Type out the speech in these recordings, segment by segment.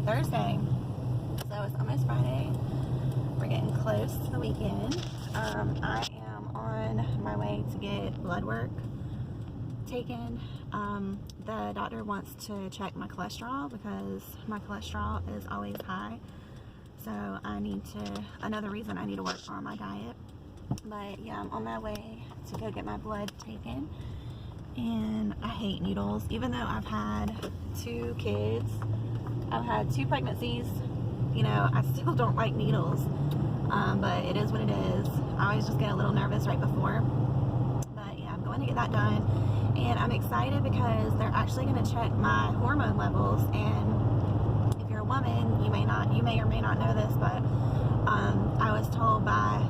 Thursday, so it's almost Friday. We're getting close to the weekend. I am on my way to get blood work taken. The doctor wants to check my cholesterol because my cholesterol is always high, so another reason I need to work on my diet. But yeah, I'm on my way to go get my blood taken, and I hate needles. Even though I've had 2 kids, I've had 2 pregnancies, you know, I still don't like needles. But it is what it is. I always just get a little nervous right before. But yeah, I'm going to get that done, and I'm excited because they're actually going to check my hormone levels. And if you're a woman, you may or may not know this, but I was told by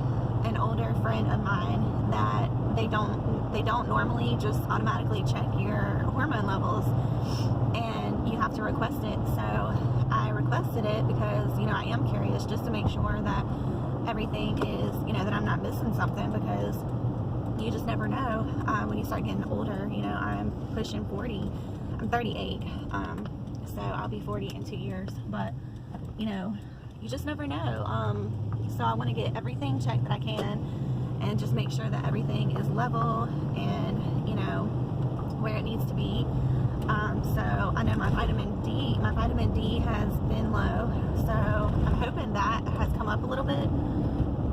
an older friend of mine that they don't normally just automatically check your hormone levels, and you have to request it. So I requested it because, you know, I am curious, just to make sure that everything is, you know, that I'm not missing something, because you just never know when you start getting older. You know, I'm pushing 40. I'm 38, so I'll be 40 in 2 years. But, you know, you just never know. So I want to get everything checked that I can, and just make sure that everything is level and, you know, where it needs to be. So I know my vitamin D has been low, so I'm hoping that has come up a little bit.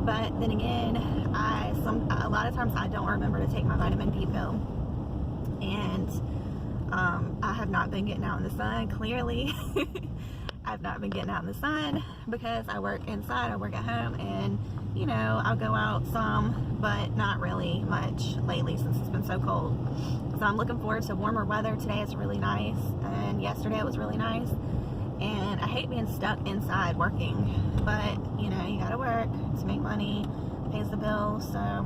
But then again, a lot of times I don't remember to take my vitamin D pill, and I have not been getting out in the sun, clearly. I've not been getting out in the sun because I work inside, I work at home, and, you know, I'll go out some, but not really much lately since it's been so cold. So I'm looking forward to warmer weather. Today is really nice, and yesterday it was really nice. And I hate being stuck inside working, but, you know, you gotta work to make money, pays the bills. So,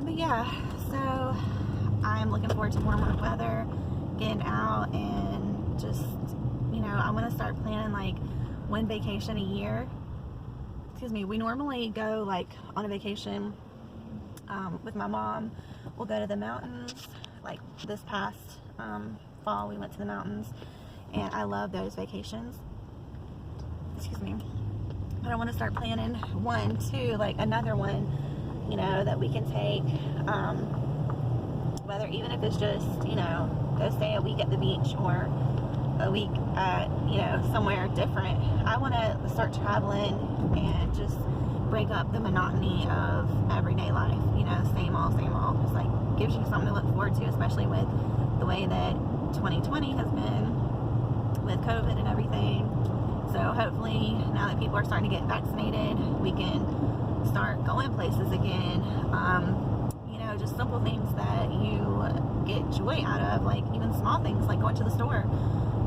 but yeah, so I'm looking forward to warmer weather, getting out, and just, you know, I want to start planning like one vacation a year. Excuse me. We normally go like on a vacation with my mom. We'll go to the mountains. Like this past fall, we went to the mountains, and I love those vacations. Excuse me. But I want to start planning one too, like another one, you know, that we can take, whether, even if it's just, you know, go stay a week at the beach or a week at, you know, somewhere different. I want to start traveling and just break up the monotony of everyday life, you know, same old, same old. It's like, gives you something to look forward to, especially with the way that 2020 has been with COVID and everything. So hopefully, now that people are starting to get vaccinated, we can start going places again. You know, just simple things that you get joy out of, like even small things like going to the store.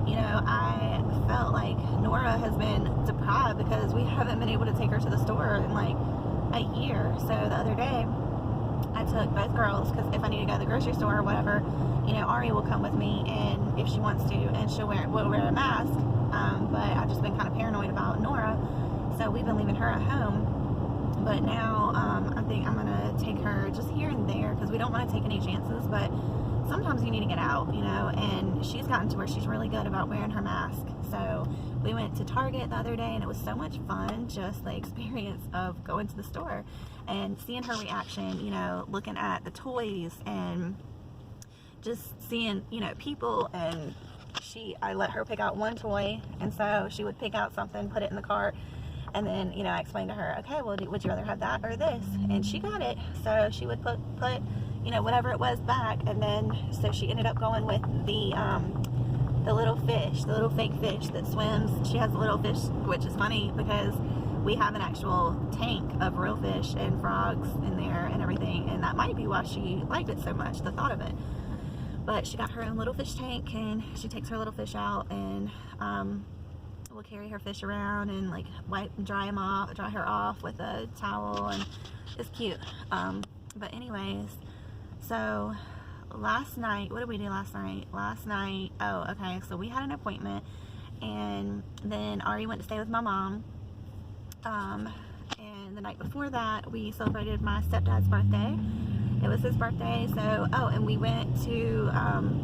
You know, I felt like Nora has been deprived because we haven't been able to take her to the store in like a year. So the other day, I took both girls, because if I need to go to the grocery store or whatever, you know, Ari will come with me, and if she wants to, and we'll wear a mask. But I've just been kind of paranoid about Nora, so we've been leaving her at home. But now I think I'm gonna take her just here and there, because we don't want to take any chances. But sometimes you need to get out, you know, and she's gotten to where she's really good about wearing her mask. So we went to Target the other day, and it was so much fun, just the experience of going to the store and seeing her reaction, you know, looking at the toys and just seeing, you know, people. And I let her pick out one toy, and so she would pick out something, put it in the cart, and then, you know, I explained to her, okay, well, would you rather have that or this? And she got it. So she would put you know, whatever it was back, and then so she ended up going with the little fish, the little fake fish that swims. She has a little fish, which is funny because we have an actual tank of real fish and frogs in there and everything, and that might be why she liked it so much, the thought of it. But she got her own little fish tank, and she takes her little fish out, and we'll carry her fish around and like dry her off with a towel, and it's cute. But anyways, so last night, what did we do last night? Oh, okay, so we had an appointment, and then Ari went to stay with my mom. And the night before that, we celebrated my stepdad's birthday, it was his birthday. So, oh, and we went to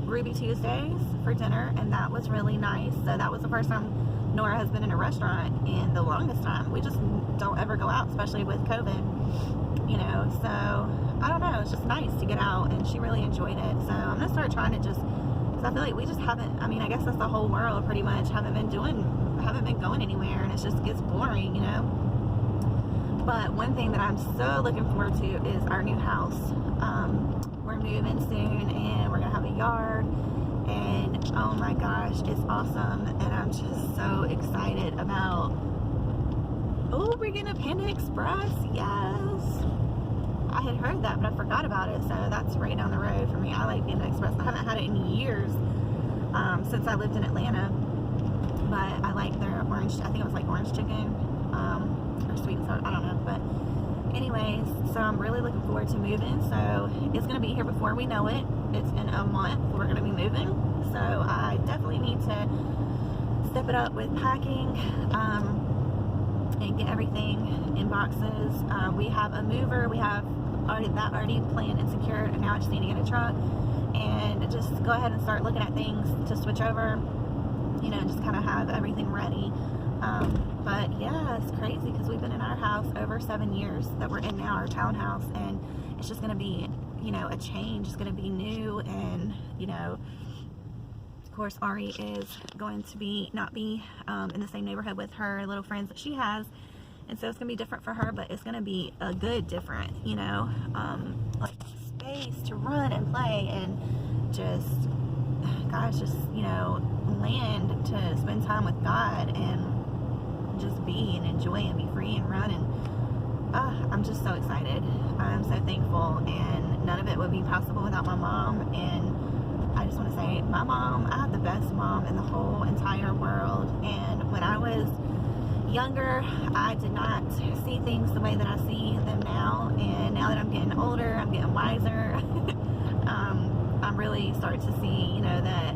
Ruby Tuesdays for dinner, and that was really nice. So that was the first time Nora has been in a restaurant in the longest time. We just don't ever go out, especially with COVID, you know. So I don't know, it's just nice to get out, and she really enjoyed it. So I'm gonna start trying to just, because I feel like we just haven't, I mean, I guess that's the whole world pretty much, haven't been going anywhere, and it just gets boring, you know. But one thing that I'm so looking forward to is our new house. We're moving soon, and we're gonna have a yard, and oh my gosh, it's awesome. And I'm just so excited about, oh, we're getting a Panda Express. Yes, I had heard that, but I forgot about it. So that's right down the road for me. I like Panda Express. I haven't had it in years, since I lived in Atlanta, but I like their orange, I think it was like orange chicken, or sweet and sour, I don't know. But anyways, so I'm really looking forward to moving. So it's going to be here before we know it. It's in a month we're going to be moving. So I definitely need to step it up with packing, and get everything in boxes. We have a mover. We have already planned and secured, and now I just need to get a truck and just go ahead and start looking at things to switch over, you know, just kind of have everything ready. But yeah, it's crazy because we've been in our house over 7 years that we're in now, our townhouse, and it's just going to be, you know, a change. It's going to be new, and, you know, of course, Ari is going to not be in the same neighborhood with her little friends that she has, and so it's going to be different for her, but it's going to be a good different, you know, like space to run and play, and just, gosh, just, you know, land to spend time with God and just be and enjoy and be free and run. And I'm just so excited. I'm so thankful, and none of it would be possible without my mom. And I just want to say, my mom, I have the best mom in the whole entire world. And when I was younger, I did not see things the way that I see them now, and now that I'm getting older, I'm getting wiser. I'm really starting to see, you know, that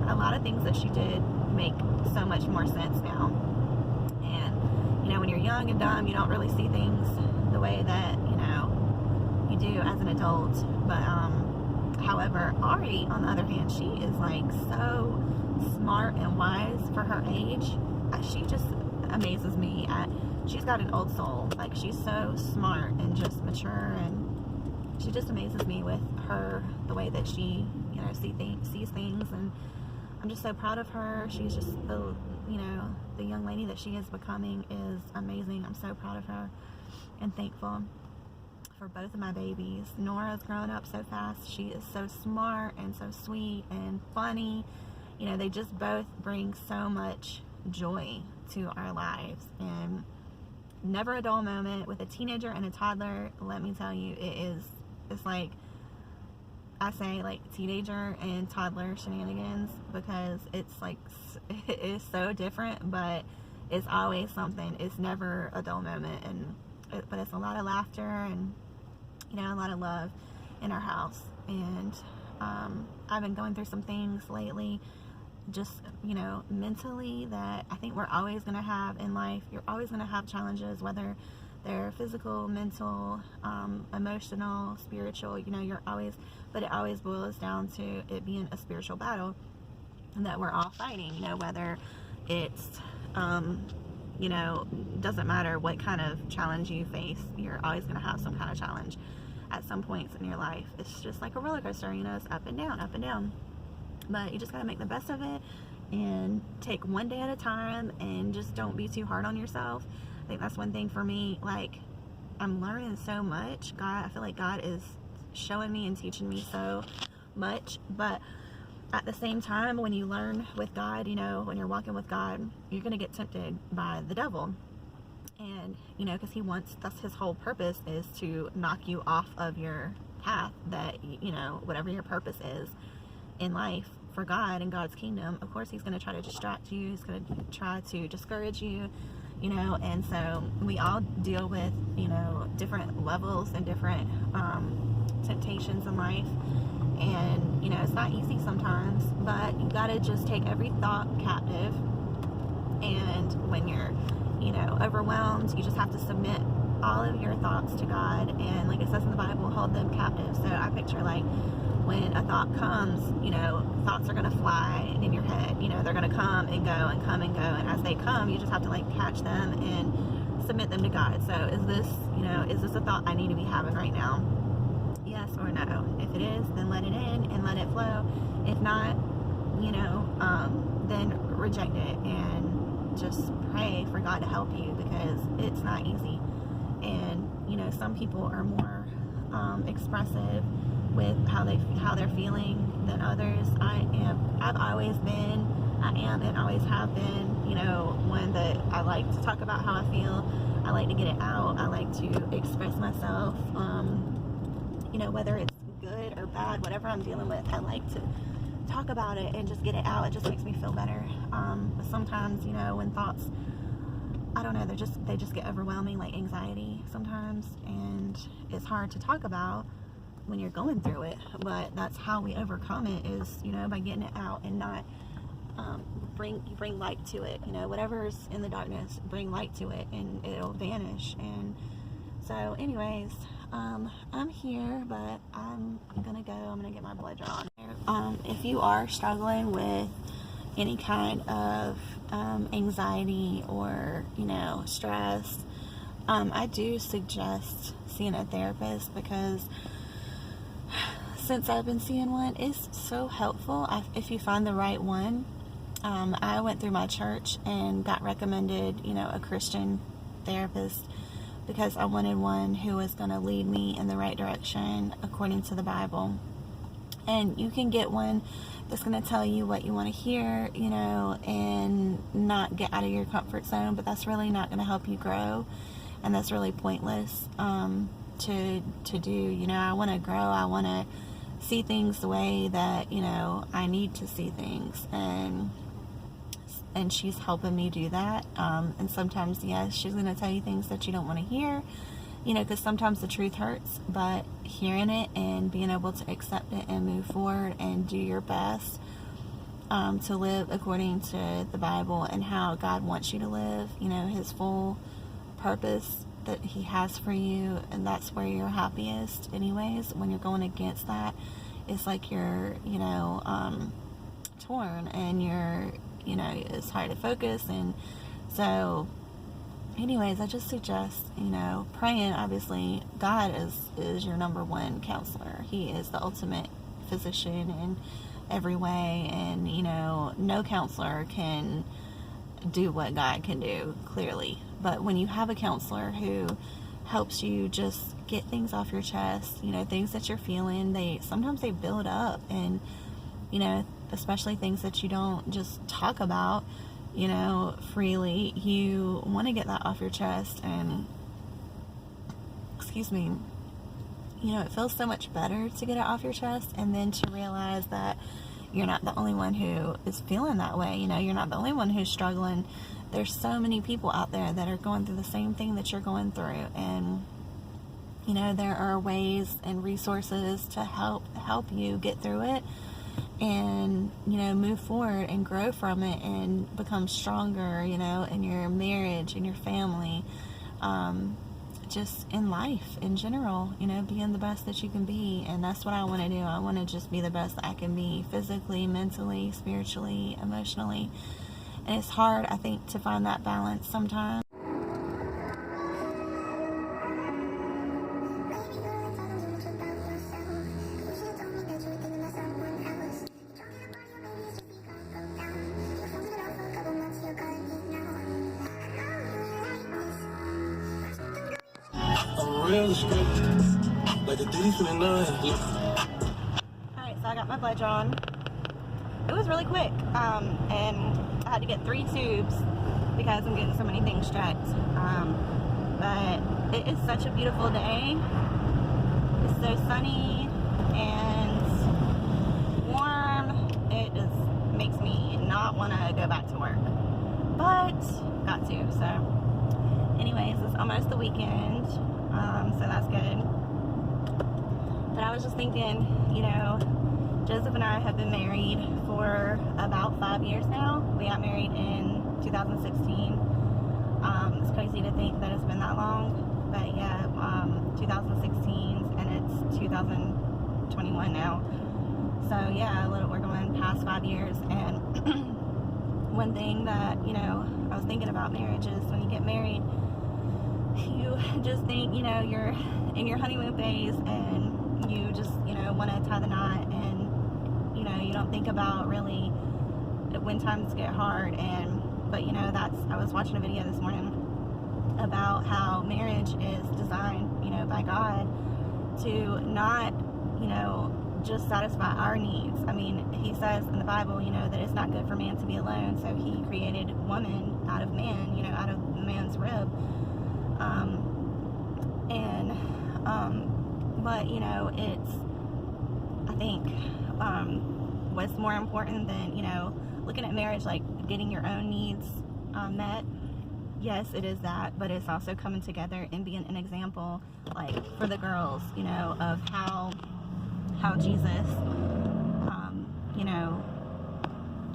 a lot of things that she did make so much more sense now. And, you know, when you're young and dumb, you don't really see things the way that, you know, you do as an adult. But however, Ari, on the other hand, she is like so smart and wise for her age. She just amazes me. She's got an old soul. Like, she's so smart and just mature, and she just amazes me with the way that she, you know, sees things. And I'm just so proud of her. She's just the young lady that she is becoming is amazing. I'm so proud of her and thankful for both of my babies. Nora's growing up so fast. She is so smart and so sweet and funny. You know, they just both bring so much joy to our lives, and never a dull moment. With a teenager and a toddler, let me tell you, it's like, I say, like, teenager and toddler shenanigans, because it's like, it is so different, but it's always something. It's never a dull moment, but it's a lot of laughter and, you know, a lot of love in our house. And I've been going through some things lately, just, you know, mentally, that I think we're always going to have in life. You're always going to have challenges, whether they're physical, mental, emotional, spiritual, you know, but it always boils down to it being a spiritual battle that we're all fighting, you know, whether it's, you know, doesn't matter what kind of challenge you face, you're always going to have some kind of challenge at some points in your life. It's just like a roller coaster, you know, it's up and down, up and down. But you just got to make the best of it and take one day at a time, and just don't be too hard on yourself. I think that's one thing for me. Like, I'm learning so much. I feel like God is showing me and teaching me so much. But at the same time, when you learn with God, you know, when you're walking with God, you're going to get tempted by the devil. And, you know, because that's his whole purpose, is to knock you off of your path, that, you know, whatever your purpose is in life for God and God's kingdom. Of course, he's going to try to distract you. He's going to try to discourage you, you know. And so we all deal with, you know, different levels and different temptations in life. And, you know, it's not easy sometimes, but you got to just take every thought captive. And when you're, you know, overwhelmed, you just have to submit all of your thoughts to God, and like it says in the Bible, hold them captive. So I picture like when a thought comes, you know, thoughts are going to fly in your head. You know, they're going to come and go and come and go, and as they come, you just have to like catch them and submit them to God. So is this, you know, is this a thought I need to be having right now? Yes or no? If it is, then let it in and let it flow. If not, you know, then reject it and just pray for God to help you, because it's not easy. And you know, some people are more expressive with how they're feeling than others. I am and always have been, you know, one that I like to talk about how I feel. I like to get it out. I like to express myself. You know, whether it's good or bad, whatever I'm dealing with, I like to talk about it and just get it out. It just makes me feel better. But sometimes, you know, when thoughts, I don't know, they just get overwhelming, like anxiety sometimes, and it's hard to talk about when you're going through it. But that's how we overcome it, is, you know, by getting it out and not bring light to it. You know, whatever's in the darkness, bring light to it and it'll vanish. And so anyways, I'm here, but I'm gonna go. I'm gonna get my blood drawn. If you are struggling with any kind of anxiety or, you know, stress, I do suggest seeing a therapist, because since I've been seeing one, it's so helpful if you find the right one. I went through my church and got recommended, you know, a Christian therapist, because I wanted one who was going to lead me in the right direction according to the Bible. And you can get one that's going to tell you what you want to hear, you know, and not get out of your comfort zone, but that's really not going to help you grow, and that's really pointless to do. You know, I want to grow. I want to see things the way that, you know, I need to see things, and she's helping me do that. And sometimes, yes, she's going to tell you things that you don't want to hear, you know, because sometimes the truth hurts, but hearing it and being able to accept it and move forward and do your best to live according to the Bible and how God wants you to live, you know, his full purpose that he has for you, and that's where you're happiest anyways. When you're going against that, it's like you're, you know, torn, and you're, you know, it's hard to focus. And so anyways, I just suggest, you know, praying. Obviously, God is your number one counselor. He is the ultimate physician in every way, and, you know, no counselor can do what God can do, clearly. But when you have a counselor who helps you just get things off your chest, you know, things that you're feeling, sometimes they build up, and, you know, especially things that you don't just talk about, you know, freely, you want to get that off your chest. And excuse me, you know, it feels so much better to get it off your chest, and then to realize that you're not the only one who is feeling that way. You know, you're not the only one who's struggling. There's so many people out there that are going through the same thing that you're going through, and, you know, there are ways and resources to help you get through it, and, you know, move forward and grow from it and become stronger, you know, in your marriage, in your family, just in life in general, you know, being the best that you can be. And that's what I want to do. I want to just be the best I can be, physically, mentally, spiritually, emotionally. And it's hard, I think, to find that balance sometimes. Alright, so I got my blood drawn. It was really quick, and I had to get 3 tubes because I'm getting so many things checked. But it is such a beautiful day. It's so sunny and warm. It just makes me not want to go back to work, but got to. So anyways, it's almost the weekend, so that's good. But I was just thinking, you know, Joseph and I have been married for about 5 years now. We got married in 2016. It's crazy to think that it's been that long, But yeah, 2016, and it's 2021 now. So yeah, we're going past 5 years. And one thing that, I was thinking about marriage is when you get married, you just think, you're in your honeymoon phase, and you just, want to tie the knot, and, you don't think about really when times get hard. But, I was watching a video this morning about how marriage is designed, by God to not, just satisfy our needs. I mean, he says in the Bible, that it's not good for man to be alone, so he created woman out of man, out of man's rib. But, it's, I think, what's more important than, looking at marriage like getting your own needs met. Yes, it is that, but it's also coming together and being an example, like, for the girls, of how Jesus,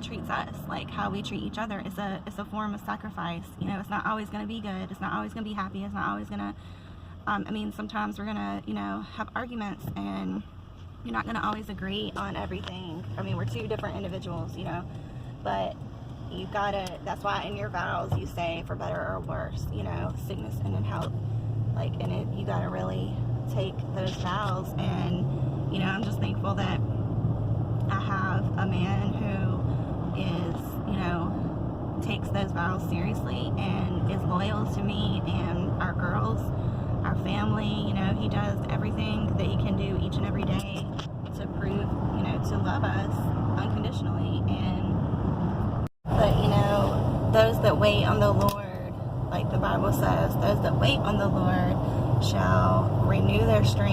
treats us, like how we treat each other. It's a form of sacrifice. It's not always going to be good. It's not always going to be happy. It's not always going to, sometimes we're going to, have arguments, and you're not going to always agree on everything. We're two different individuals, but you gotta, that's why in your vows you say for better or worse, sickness and in health, you gotta really take those vows. And, I'm just thankful that I have a man who is, takes those vows seriously and is loyal to me and our girls, our family. He does everything that he can do each and every day to prove, to love us unconditionally. But, those that wait on the Lord, like the Bible says, those that wait on the Lord shall renew their strength.